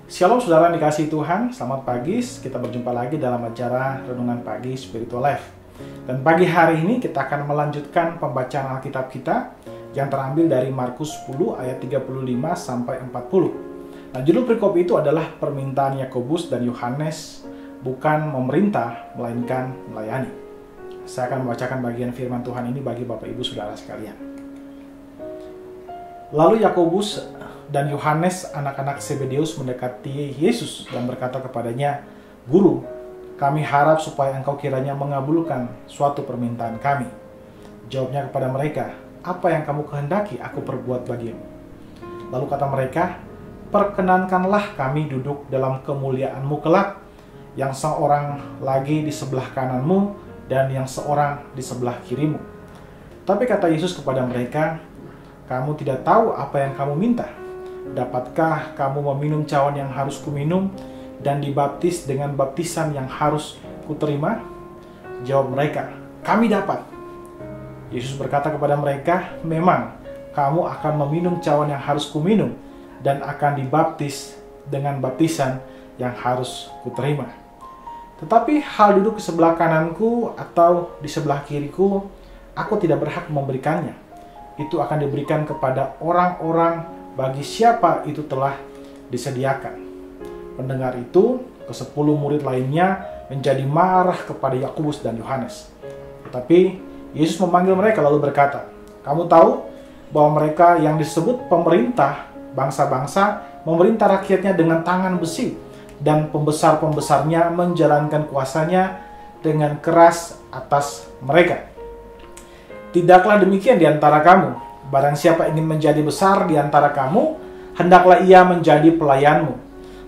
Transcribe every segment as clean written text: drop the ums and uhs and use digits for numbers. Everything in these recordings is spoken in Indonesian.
Shalom saudara yang dikasihi Tuhan, selamat pagi. Kita berjumpa lagi dalam acara Renungan Pagi Spiritual Life. Dan pagi hari ini kita akan melanjutkan pembacaan Alkitab kita yang terambil dari Markus 10 ayat 35 sampai 40. Nah, judul perikop itu adalah permintaan Yakobus dan Yohanes, bukan memerintah melainkan melayani. Saya akan membacakan bagian firman Tuhan ini bagi Bapak Ibu Saudara sekalian. Lalu Yakobus dan Yohanes, anak-anak Zebedeus, mendekati Yesus dan berkata kepadanya, "Guru, kami harap supaya engkau kiranya mengabulkan suatu permintaan kami." Jawabnya kepada mereka, "Apa yang kamu kehendaki aku perbuat bagimu?" Lalu kata mereka, "Perkenankanlah kami duduk dalam kemuliaan-Mu kelak, yang seorang lagi di sebelah kananmu dan yang seorang di sebelah kirimu." Tapi kata Yesus kepada mereka, "Kamu tidak tahu apa yang kamu minta. Dapatkah kamu meminum cawan yang harus kuminum dan dibaptis dengan baptisan yang harus kuterima?" Jawab mereka, "Kami dapat." Yesus berkata kepada mereka, "Memang kamu akan meminum cawan yang harus kuminum dan akan dibaptis dengan baptisan yang harus kuterima. Tetapi hal duduk di sebelah kananku atau di sebelah kiriku, aku tidak berhak memberikannya. Itu akan diberikan kepada orang-orang bagi siapa itu telah disediakan." Mendengar itu, ke-10 murid lainnya menjadi marah kepada Yakobus dan Yohanes. Tetapi Yesus memanggil mereka lalu berkata, "Kamu tahu bahwa mereka yang disebut pemerintah bangsa-bangsa memerintah rakyatnya dengan tangan besi, dan pembesar-pembesarnya menjalankan kuasanya dengan keras atas mereka. Tidaklah demikian di antara kamu. Barang siapa ingin menjadi besar di antara kamu, hendaklah ia menjadi pelayanmu.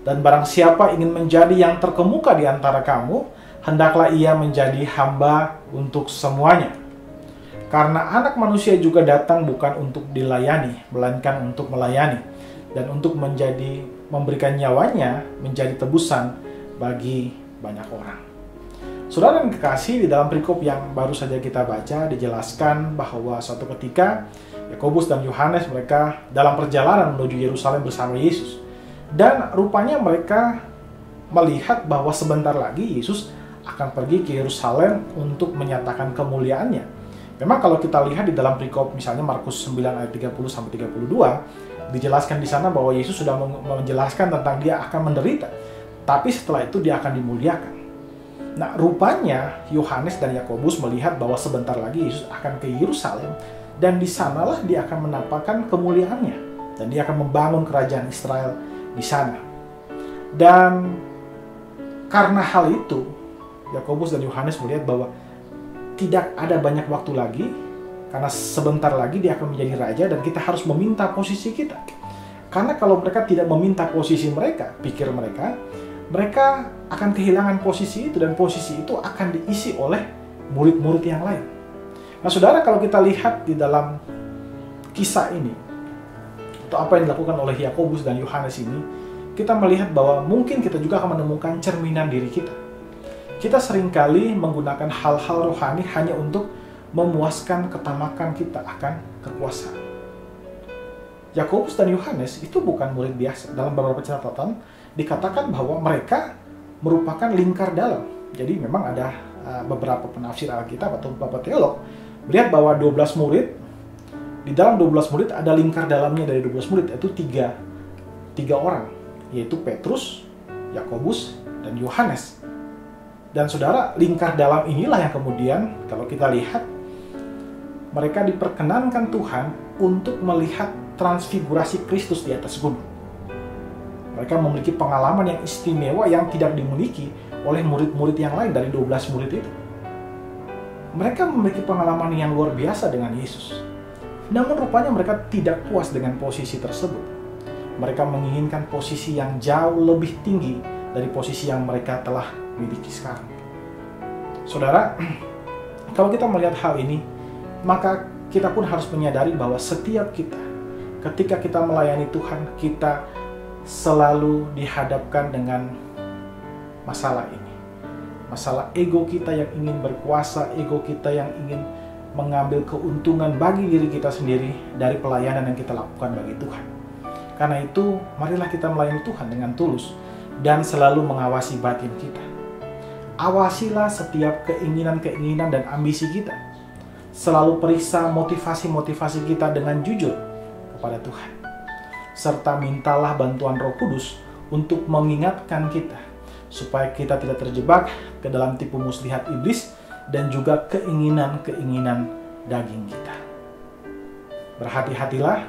Dan barang siapa ingin menjadi yang terkemuka di antara kamu, hendaklah ia menjadi hamba untuk semuanya. Karena Anak Manusia juga datang bukan untuk dilayani, melainkan untuk melayani, dan untuk memberikan nyawanya menjadi tebusan bagi banyak orang." Saudara yang kekasih, di dalam perikop yang baru saja kita baca dijelaskan bahwa suatu ketika Yakobus dan Yohanes mereka dalam perjalanan menuju Yerusalem bersama Yesus. Dan rupanya mereka melihat bahwa sebentar lagi Yesus akan pergi ke Yerusalem untuk menyatakan kemuliaannya. Memang kalau kita lihat di dalam perikop misalnya Markus 9 ayat 30 sampai 32, dijelaskan di sana bahwa Yesus sudah menjelaskan tentang dia akan menderita. Tapi setelah itu dia akan dimuliakan. Nah, rupanya Yohanes dan Yakobus melihat bahwa sebentar lagi Yesus akan ke Yerusalem, dan di sanalah dia akan menampakkan kemuliaannya, dan dia akan membangun kerajaan Israel di sana. Dan karena hal itu, Yakobus dan Yohanes melihat bahwa tidak ada banyak waktu lagi, karena sebentar lagi dia akan menjadi raja dan kita harus meminta posisi kita. Karena kalau mereka tidak meminta posisi mereka, pikir mereka akan kehilangan posisi itu, dan posisi itu akan diisi oleh murid-murid yang lain. Nah, saudara, kalau kita lihat di dalam kisah ini, atau apa yang dilakukan oleh Yakobus dan Yohanes ini, kita melihat bahwa mungkin kita juga akan menemukan cerminan diri kita. Kita seringkali menggunakan hal-hal rohani hanya untuk memuaskan ketamakan kita akan kekuasaan. Yakobus dan Yohanes itu bukan murid biasa. Dalam beberapa catatan dikatakan bahwa mereka merupakan lingkar dalam. Jadi memang ada beberapa penafsir Alkitab atau beberapa teolog melihat bahwa 12 murid, di dalam 12 murid ada lingkar dalamnya dari 12 murid, yaitu tiga orang, yaitu Petrus, Yakobus, dan Yohanes. Dan saudara, lingkar dalam inilah yang kemudian kalau kita lihat, mereka diperkenankan Tuhan untuk melihat transfigurasi Kristus di atas gunung. Mereka memiliki pengalaman yang istimewa yang tidak dimiliki oleh murid-murid yang lain dari 12 murid itu. Mereka memiliki pengalaman yang luar biasa dengan Yesus. Namun rupanya mereka tidak puas dengan posisi tersebut. Mereka menginginkan posisi yang jauh lebih tinggi dari posisi yang mereka telah miliki sekarang. Saudara, kalau kita melihat hal ini, maka kita pun harus menyadari bahwa setiap kita, ketika kita melayani Tuhan, kita selalu dihadapkan dengan masalah ini. Masalah ego kita yang ingin berkuasa, ego kita yang ingin mengambil keuntungan bagi diri kita sendiri dari pelayanan yang kita lakukan bagi Tuhan. Karena itu, marilah kita melayani Tuhan dengan tulus dan selalu mengawasi batin kita. Awasilah setiap keinginan-keinginan dan ambisi kita. Selalu periksa motivasi-motivasi kita dengan jujur kepada Tuhan. Serta mintalah bantuan Roh Kudus untuk mengingatkan kita supaya kita tidak terjebak ke dalam tipu muslihat iblis dan juga keinginan-keinginan daging kita. Berhati-hatilah,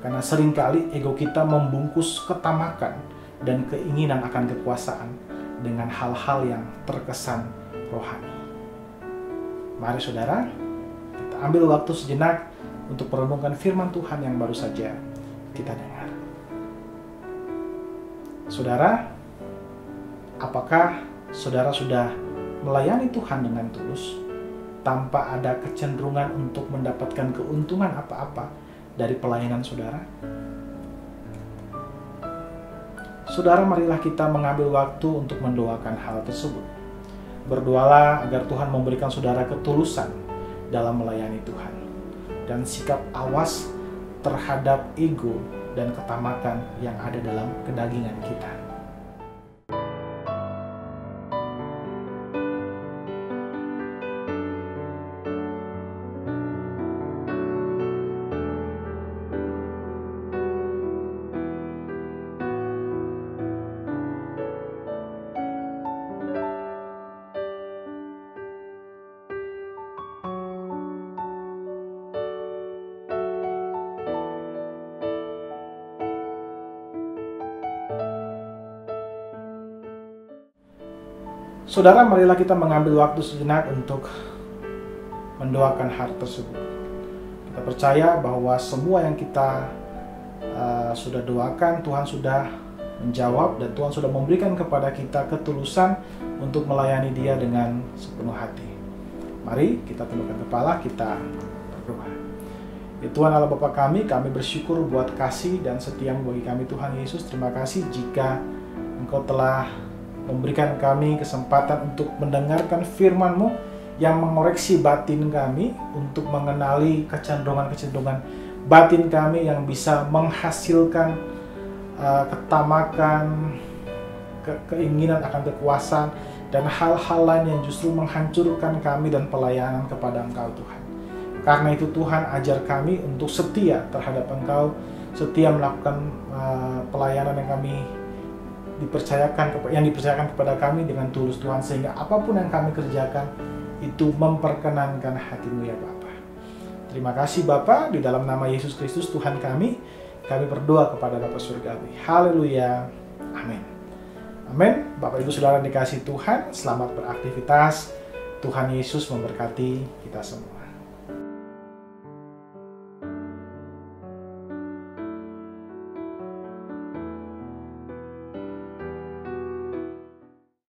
karena seringkali ego kita membungkus ketamakan dan keinginan akan kekuasaan dengan hal-hal yang terkesan rohani. Mari saudara, kita ambil waktu sejenak untuk merenungkan firman Tuhan yang baru saja kita dengar. Saudara, apakah saudara sudah melayani Tuhan dengan tulus tanpa ada kecenderungan untuk mendapatkan keuntungan apa-apa dari pelayanan saudara? Saudara, marilah kita mengambil waktu untuk mendoakan hal tersebut. Berdoalah agar Tuhan memberikan saudara ketulusan dalam melayani Tuhan dan sikap awas terhadap ego dan ketamakan yang ada dalam kedagingan kita. Saudara, marilah kita mengambil waktu sejenak untuk mendoakan hal tersebut. Kita percaya bahwa semua yang kita sudah doakan, Tuhan sudah menjawab dan Tuhan sudah memberikan kepada kita ketulusan untuk melayani Dia dengan sepenuh hati. Mari kita tundukkan kepala, kita berdoa. Ya Tuhan Allah Bapa kami bersyukur buat kasih dan setiamu bagi kami Tuhan Yesus. Terima kasih jika Engkau telah memberikan kami kesempatan untuk mendengarkan firman-Mu yang mengoreksi batin kami untuk mengenali kecenderungan-kecenderungan batin kami yang bisa menghasilkan ketamakan, keinginan akan kekuasaan, dan hal-hal lain yang justru menghancurkan kami dan pelayanan kepada Engkau Tuhan. Karena itu Tuhan, ajar kami untuk setia terhadap Engkau, setia melakukan pelayanan yang dipercayakan kepada kami dengan tulus Tuhan, sehingga apapun yang kami kerjakan itu memperkenankan hati-Mu ya Bapa. Terima kasih Bapa, di dalam nama Yesus Kristus Tuhan kami berdoa kepada Bapa Surgawi. Haleluya. Amin. Amin. Bapak Ibu Saudara dikasih Tuhan, selamat beraktivitas. Tuhan Yesus memberkati kita semua.